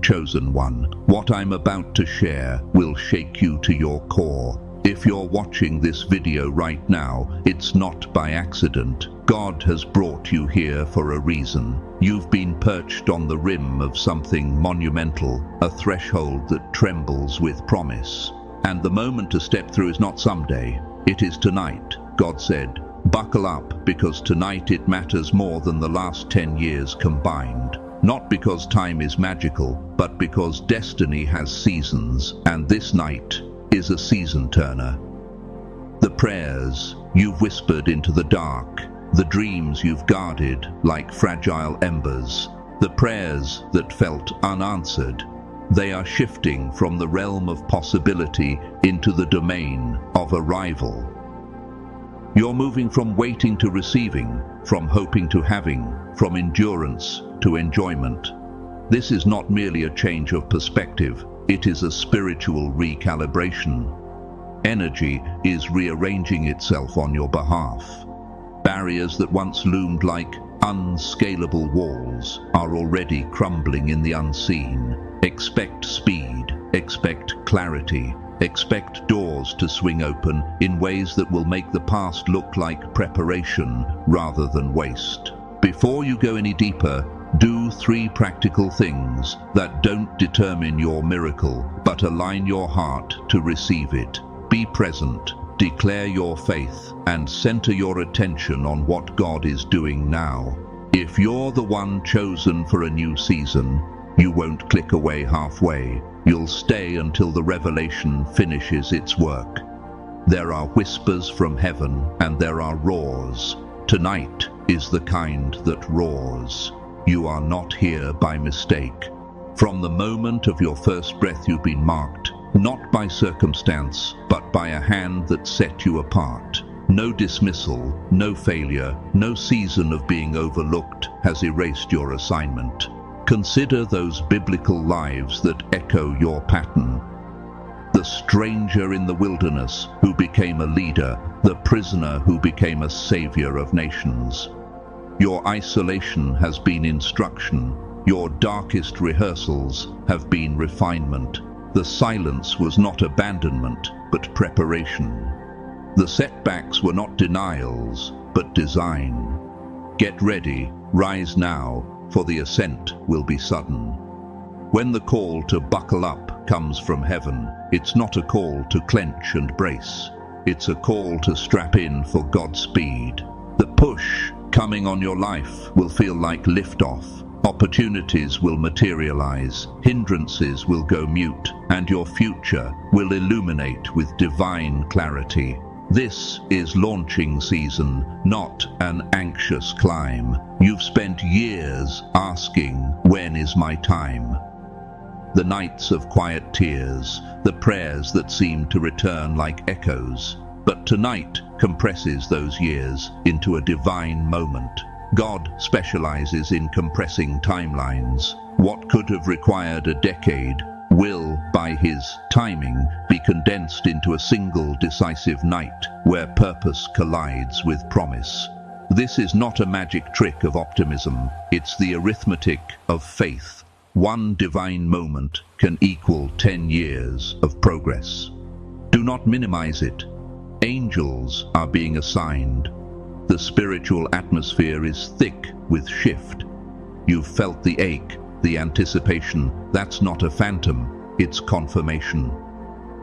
Chosen one, what I'm about to share will shake you to your core. If you're watching this video right now, it's not by accident. God has brought you here for a reason. You've been perched on the rim of something monumental, a threshold that trembles with promise. And the moment to step through is not someday, it is tonight. God said, "Buckle up, because tonight it matters more than the last 10 years combined." Not because time is magical, but because destiny has seasons, and this night is a season turner. The prayers you've whispered into the dark, the dreams you've guarded like fragile embers, the prayers that felt unanswered, they are shifting from the realm of possibility into the domain of arrival. You're moving from waiting to receiving, from hoping to having, from endurance to enjoyment. This is not merely a change of perspective, it is a spiritual recalibration. Energy is rearranging itself on your behalf. Barriers that once loomed like unscalable walls are already crumbling in the unseen. Expect speed, expect clarity, expect doors to swing open in ways that will make the past look like preparation rather than waste. Before you go any deeper, do 3 practical things that don't determine your miracle, but align your heart to receive it. Be present, declare your faith, and center your attention on what God is doing now. If you're the one chosen for a new season, you won't click away halfway. You'll stay until the revelation finishes its work. There are whispers from heaven, and there are roars. Tonight is the kind that roars. You are not here by mistake. From the moment of your first breath you've been marked, not by circumstance, but by a hand that set you apart. No dismissal, no failure, no season of being overlooked has erased your assignment. Consider those biblical lives that echo your pattern. The stranger in the wilderness who became a leader, the prisoner who became a savior of nations. Your isolation has been instruction. Your darkest rehearsals have been refinement. The silence was not abandonment, but preparation. The setbacks were not denials, but design. Get ready, rise now, for the ascent will be sudden. When the call to buckle up comes from heaven, it's not a call to clench and brace. It's a call to strap in for God's speed. The push coming on your life will feel like liftoff. Opportunities will materialize, hindrances will go mute, and your future will illuminate with divine clarity. This is launching season, not an anxious climb. You've spent years asking, when is my time? The nights of quiet tears, the prayers that seem to return like echoes. But tonight compresses those years into a divine moment. God specializes in compressing timelines. What could have required a decade will, by His timing, be condensed into a single decisive night where purpose collides with promise. This is not a magic trick of optimism, it's the arithmetic of faith. One divine moment can equal 10 years of progress. Do not minimize it. Angels are being assigned. The spiritual atmosphere is thick with shift. You've felt the ache, the anticipation. That's not a phantom, it's confirmation.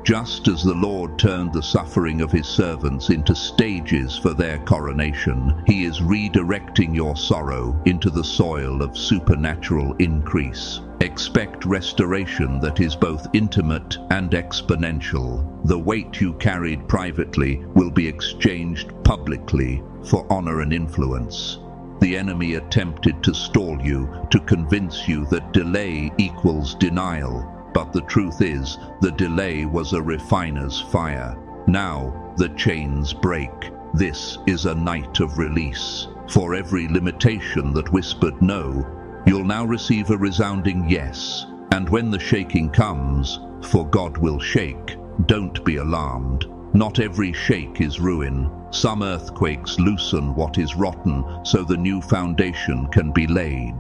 Just as the Lord turned the suffering of His servants into stages for their coronation, He is redirecting your sorrow into the soil of supernatural increase. Expect restoration that is both intimate and exponential. The weight you carried privately will be exchanged publicly for honor and influence. The enemy attempted to stall you, to convince you that delay equals denial. But the truth is, the delay was a refiner's fire. Now the chains break. This is a night of release. For every limitation that whispered no, you'll now receive a resounding yes. And when the shaking comes, for God will shake, don't be alarmed. Not every shake is ruin. Some earthquakes loosen what is rotten so the new foundation can be laid.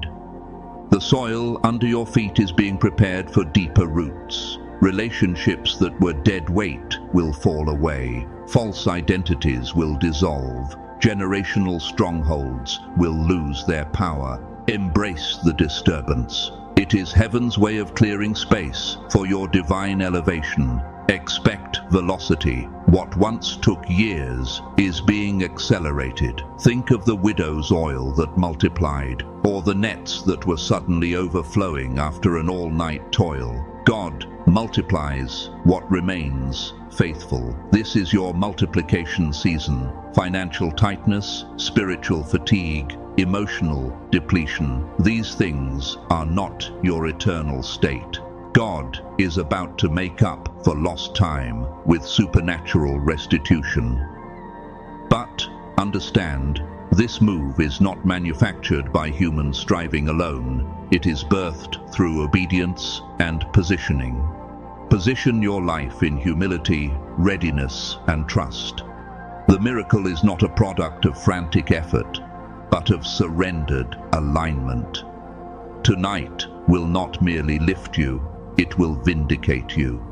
The soil under your feet is being prepared for deeper roots. Relationships that were dead weight will fall away. False identities will dissolve. Generational strongholds will lose their power. Embrace the disturbance. It is heaven's way of clearing space for your divine elevation. Expect velocity. What once took years is being accelerated. Think of the widow's oil that multiplied, or the nets that were suddenly overflowing after an all-night toil. God multiplies what remains faithful. This is your multiplication season. Financial tightness, spiritual fatigue, emotional depletion. These things are not your eternal state. God is about to make up for lost time with supernatural restitution. But understand, this move is not manufactured by human striving alone. It is birthed through obedience and positioning. Position your life in humility, readiness, and trust. The miracle is not a product of frantic effort, but of surrendered alignment. Tonight will not merely lift you, it will vindicate you.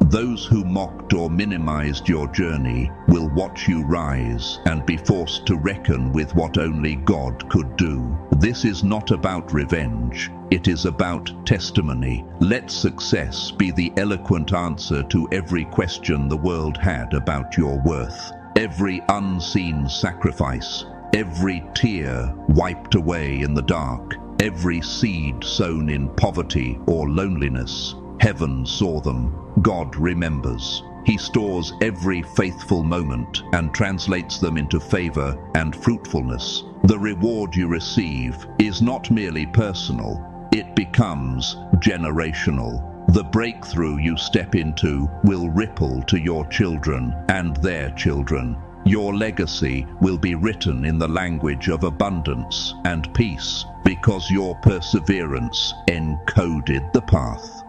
Those who mocked or minimized your journey will watch you rise and be forced to reckon with what only God could do. This is not about revenge, it is about testimony. Let success be the eloquent answer to every question the world had about your worth. Every unseen sacrifice, every tear wiped away in the dark, every seed sown in poverty or loneliness. Heaven saw them. God remembers. He stores every faithful moment and translates them into favor and fruitfulness. The reward you receive is not merely personal, it becomes generational. The breakthrough you step into will ripple to your children and their children. Your legacy will be written in the language of abundance and peace because your perseverance encoded the path.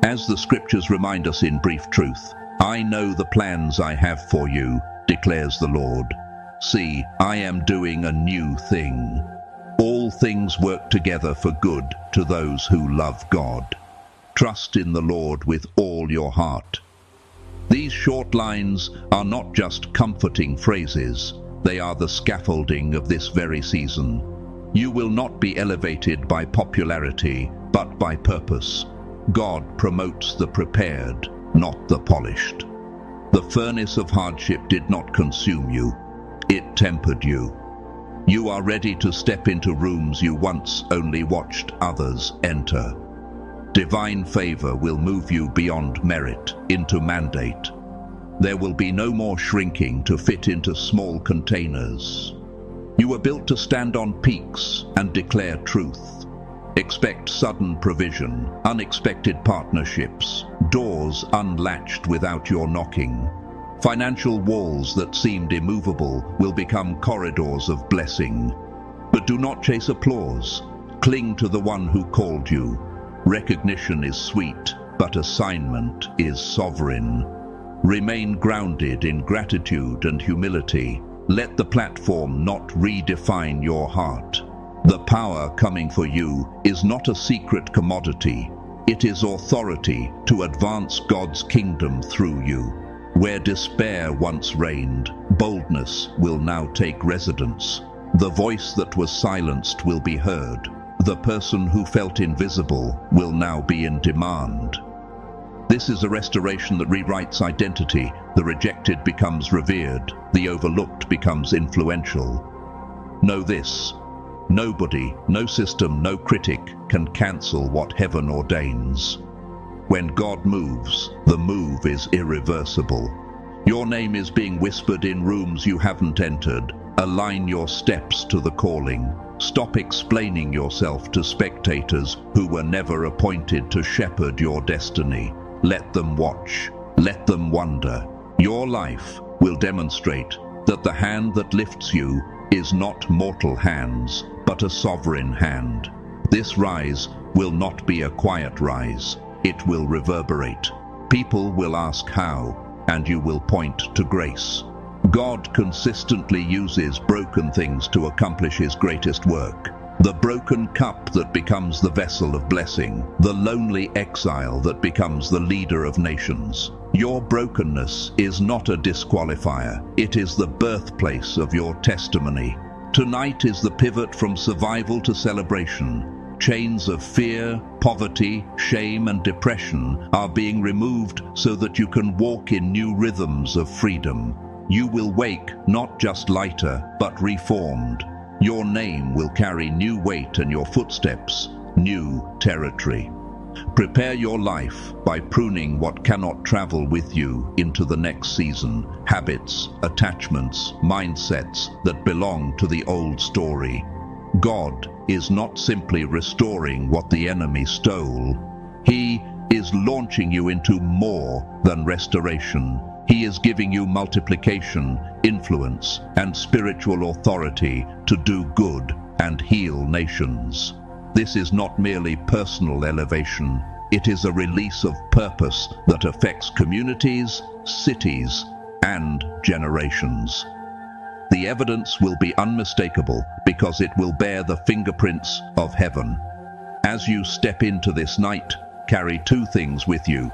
As the scriptures remind us in brief truth, I know the plans I have for you, declares the Lord. See, I am doing a new thing. All things work together for good to those who love God. Trust in the Lord with all your heart. These short lines are not just comforting phrases, they are the scaffolding of this very season. You will not be elevated by popularity, but by purpose. God promotes the prepared, not the polished. The furnace of hardship did not consume you, it tempered you. You are ready to step into rooms you once only watched others enter. Divine favor will move you beyond merit into mandate. There will be no more shrinking to fit into small containers. You were built to stand on peaks and declare truth. Expect sudden provision, unexpected partnerships, doors unlatched without your knocking. Financial walls that seemed immovable will become corridors of blessing. But do not chase applause. Cling to the one who called you. Recognition is sweet, but assignment is sovereign. Remain grounded in gratitude and humility. Let the platform not redefine your heart. The power coming for you is not a secret commodity. It is authority to advance God's kingdom through you. Where despair once reigned, boldness will now take residence. The voice that was silenced will be heard. The person who felt invisible will now be in demand. This is a restoration that rewrites identity. The rejected becomes revered. The overlooked becomes influential. Know this. Nobody, no system, no critic can cancel what heaven ordains. When God moves, the move is irreversible. Your name is being whispered in rooms you haven't entered. Align your steps to the calling. Stop explaining yourself to spectators who were never appointed to shepherd your destiny. Let them watch. Let them wonder. Your life will demonstrate that the hand that lifts you is not mortal hands, but a sovereign hand. This rise will not be a quiet rise. It will reverberate. People will ask how, and you will point to grace. God consistently uses broken things to accomplish His greatest work. The broken cup that becomes the vessel of blessing, the lonely exile that becomes the leader of nations. Your brokenness is not a disqualifier, it is the birthplace of your testimony. Tonight is the pivot from survival to celebration. Chains of fear, poverty, shame, and depression are being removed so that you can walk in new rhythms of freedom. You will wake not just lighter, but reformed. Your name will carry new weight and your footsteps, new territory. Prepare your life by pruning what cannot travel with you into the next season. Habits, attachments, mindsets that belong to the old story. God is not simply restoring what the enemy stole. He is launching you into more than restoration. He is giving you multiplication, influence, and spiritual authority to do good and heal nations. This is not merely personal elevation, it is a release of purpose that affects communities, cities, and generations. The evidence will be unmistakable because it will bear the fingerprints of heaven. As you step into this night, carry two things with you: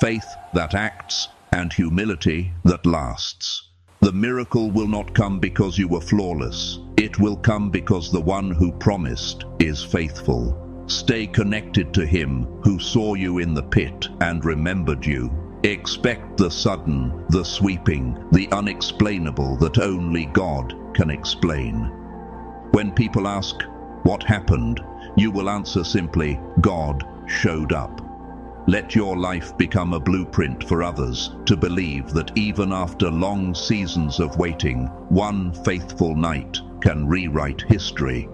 faith that acts and humility that lasts. The miracle will not come because you were flawless. It will come because the one who promised is faithful. Stay connected to him who saw you in the pit and remembered you. Expect the sudden, the sweeping, the unexplainable that only God can explain. When people ask, "What happened?" you will answer simply, "God showed up." Let your life become a blueprint for others to believe that even after long seasons of waiting, one faithful night can rewrite history.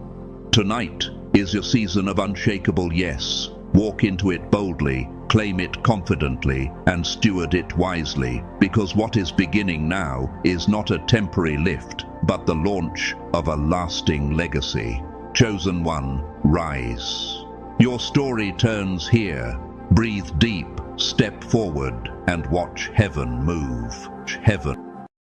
Tonight is your season of unshakable yes. Walk into it boldly, claim it confidently, and steward it wisely, because what is beginning now is not a temporary lift, but the launch of a lasting legacy. Chosen one, rise. Your story turns here. Breathe deep, step forward, and watch heaven move. Heaven.